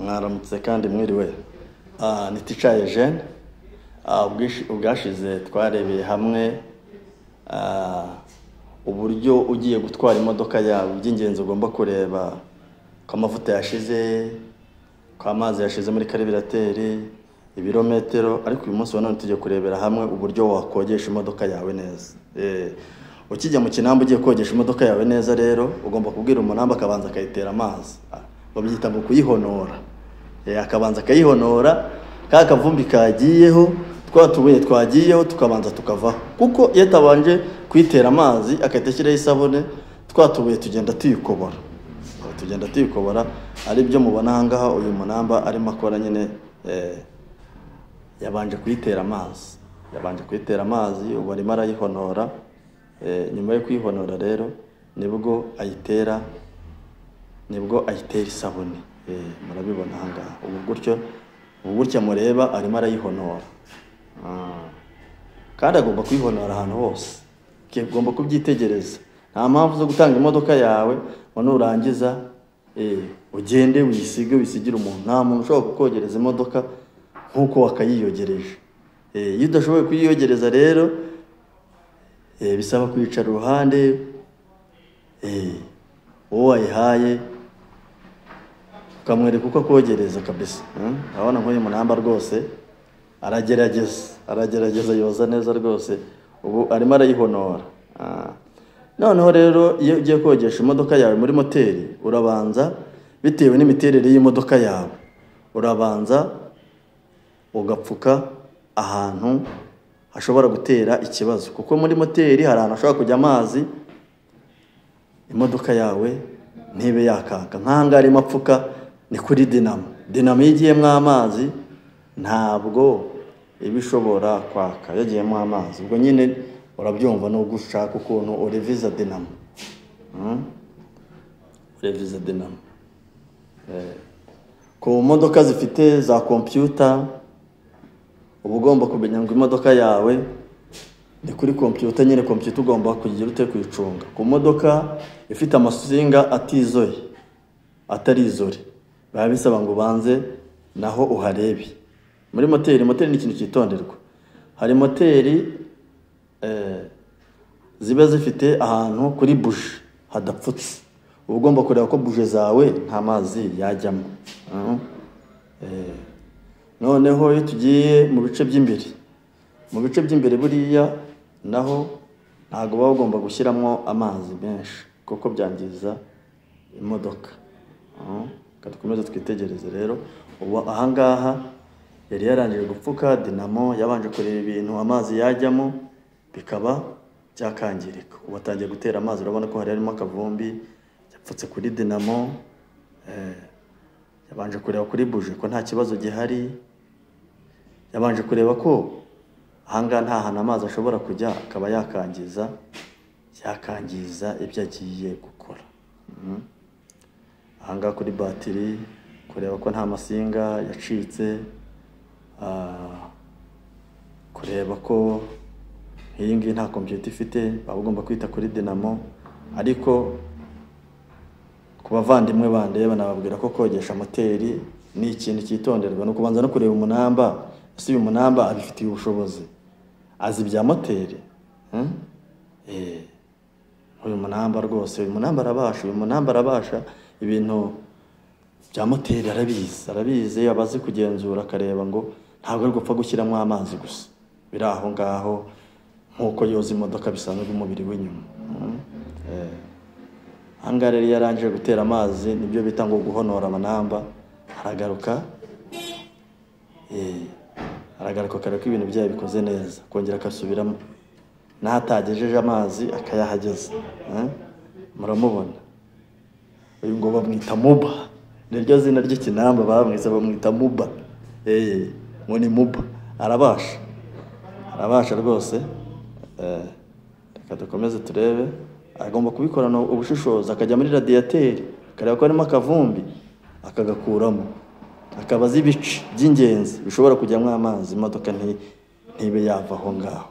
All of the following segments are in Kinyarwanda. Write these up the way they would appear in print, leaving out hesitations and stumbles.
mwaramutse kandi mwiriwe. Ni Teacher Eugene. Ubwashize twarebeye hamwe uburyo ugiye gutwara imodoka yawe by'ingenzi ugomba kureba ko amavuta yashize, ko amazi yashize muri karibirateri, ibirometero, ariko uyu munsi none tujye kurebera hamwe uburyo wakogesha imodoka yawe neza. Ukijya mu kinamba ugiye kogesha imodoka yawe neza rero ugomba kubwira umunamba akabanza akayitera amazi. Babyita ngo kuyihonora. Akabanza akayihonora, ka kavumbi kagiyeho, twatubuye twagiyeho tukabanza tukavaho. Kuko iyo tabanje kwitera amazi akayiteshyiraho isabune, twatubuye tugenda tuyikobora. Tugenda tuyikobora ari byo mubona hangaha uyu munamba arimo akora nyine yabanje kuyitera amazi. Yabanje kuyitera amazi ubu arimo arayihonora. Nyuma yo kuyihonora rero nibwo ayitera isabune. Murabibona hangaha ubu gutya mureba arimo arayihonora. Kandi agomba kuyihonora ahantu hose. Ugomba kubyitegereza. Nta mpamvu zo gutanga imodoka yawe ngo nurangiza ugende wisigire umuntu. Nta muntu ushobora kukogereza imodoka nkuko wakayiyogereje. Iyo udashoboye kuyiyogereza rero bisaba kwicara uruhande uwo wayihaye ukamwereka uko akogereza kabisa. Urabona nk'uyu munamba rwose aragerageza yoza neza rwose. Ubu arimo arayihonora. Noneho rero iyo ugiye kogesha imodoka yawe muri moteri urabanza, bitewe n'imiterere y'imodoka yawe, urabanza ugapfuka ahantu hashobora gutera ikibazo. Kuko muri moteri hari ahantu hashobora kujya amazi, imodoka yawe ntibe yakaka. Nk'ahangaha arimo apfuka ni kuri dinamo. Dinamo iyo igiyemo amazi ntabwo iba ishobora kwaka yagiyemo amazi. Ubwo nyine urabyumva nubwo ushaka ukuntu ureviza dinamo. Ureviza dinamo. Ku modoka zifite za computer uba ugomba kumenya ngo imodoka yawe ni kuri computer nyine. Computer ugomba kugira ute kuyicunga. Ku modoka ifite amasinga atari izore biba bisaba ngo ubanze naho uharebe. Muri moteri ni ikintu cyitonderwa. Hari moteri ziba zifite ahantu kuri buje hadapfutse. Uba ugomba kureba ko buje zawe nta mazi yajyamo. Noneho iyo tugiye mu bice by'imbere, buriya naho ntabwo baba bagomba gushyiramo amazi menshi kuko byangiza imodoka. Dukomeze twitegereze rero. Ubu ahangaha yari yarangije gupfuka dinamo, yabanje kureba ibintu amazi yajyamo bikaba byakangirika. Ubu atangiye gutera amazi. Urabona ko hari harimo akavumbi, yapfutse kuri dinamo. Yabanje kureba kuri buje ko nta kibazo gihari. Yabanje kureba ko ahangaha nta hantu amazi ashobora kujya akaba yakangiza ibyo agiye gukora. Ahangaha kuri batiri kureba ko nta masinga yacitse. Kureba ko iyi ngiyi nta computer ifite. Baba ugomba kwita kuri dinamo. Ariko ku bavandimwe bandeba nababwira ko kogesha moteri ni ikintu cyitonderwa. No kubanza no kureba umunamba. Ese uyu munamba abifitiye ubushobozi, azi bya moteri. Uyu munamba rwose, uyu munamba arabasha ibintu bya moteri. Arabizi abazi kugenzura akareba ngo ntabwo ari gupfa gushyiramo amazi gusa. Biri aho ngaho nkuko yoza imodoka bisanzwe umubiri w'inyuma. Ahangaha rero yarangije gutera amazi, nibyo bita ngo guhonora amanamba. Aragaruka akareba ko ibintu byayo bikoze neza, kongera akasubiramo. N'ahatagejeje amazi akayahageza. Muramubona uyu ngo bamwita Muba. Niryo zina ry'ikinamba bamwita Muba. Ngo ni Muba. Arabasha rwose. Reka dukomeze turebe. Agomba kubikorana ubushishozi, akajya muri radiateri akareba ko harimo akavumbi akagakuramo. Akaba azi ibice by'ingenzi bishobora kujyamo amazi, imodoka ntibe yava aho ngaho.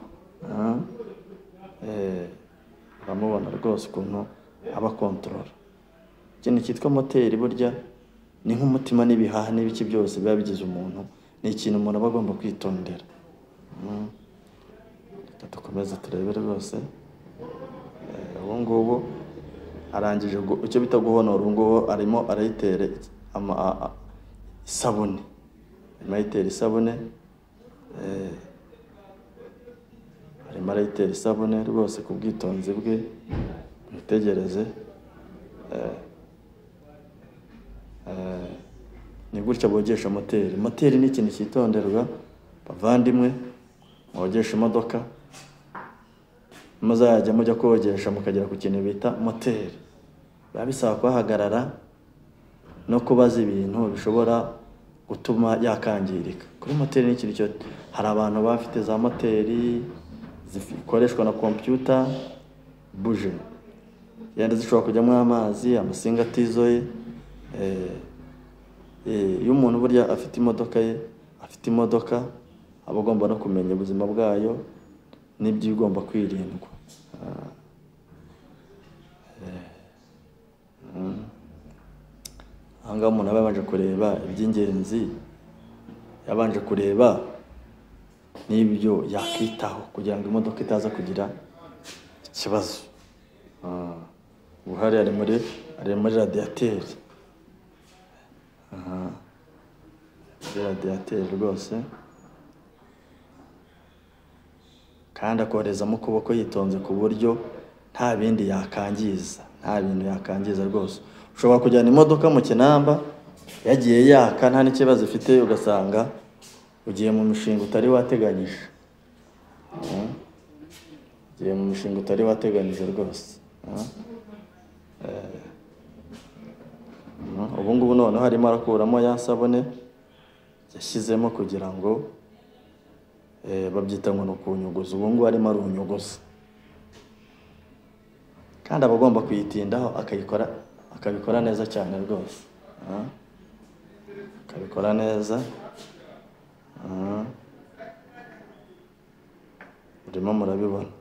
Bamubona rwose ukuntu aba control. Ikintu cyitwa moteri burya ni nk'umutima n'ibihaha n'ibiki byose biba bigize umuntu, ni ikintu umuntu aba agomba kwitondera. Dukomeze turebe rwose. Ubu ngubu arangije icyo bita guhonora. Ubu ngubu arimo arayitera isabune, arimo arayitera isabune, arimo arayitera isabune rwose ku bwitonzi bwe. Mwitegereze. Ni gutya bogesha moteri. Moteri ni ikintu cyitonderwa bavandimwe, mwogesha imodoka muzajya mujya kogesha mukagera ku kintu bita moteri, biba bisaba kuhagarara no kubaza ibintu bishobora gutuma yakangirika. Kuri moteri ni ikintu cyo, hari abantu bafite za moteri zikoreshwa na computer, buje yenda zishobora kujyamo amazi, amasinga atizoye. Iyo umuntu burya afite imodoka ye, afite imodoka, aba agomba no kumenya ubuzima bwayo n'ibyo igomba kwirindwa. Ahangaha umuntu aba yabanje kureba iby'ingenzi, yabanje kureba n'ibyo yakwitaho kugira ngo imodoka itaza kugira ikibazo. Ubuhari ari muri radiateri. Radiateri rwose, kandi akorezamo ukuboko yitonze ku buryo nta bindi yakangiza, nta bintu yakangiza rwose. Ushobora kujyana imodoka mu kinamba yagiye yaka nta n'ikibazo ifite, ugasanga ugiye mu mishinga utari wateganyije. Ugiye mu mishinga utari wateganyije rwose. Ubu ngubu noneho harimo arakuramo ya sabune yashyizemo kugira ngo babyita ngo ni ukunyuguza. Ubu ngubu arimo arunyuguza, kandi aba agomba kuyitindaho akabikora neza cyane rwose. Akabikora neza. Urimo murabibona.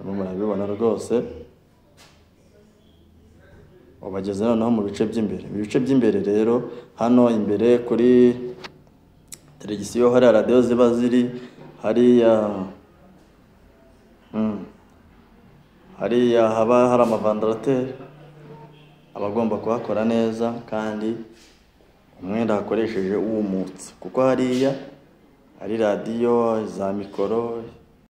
Murabibona rwose. Ubageze noneho mu bice by'imbere. Mu bice by'imbere rero, hano imbere kuri televiziyo hari radio ziba ziri hariya, hariya haba hari amavandarateri, aba agomba kuhakora neza kandi umwenda hakoresheje uwumutse, kuko hariya hari radiyo, za mikoro,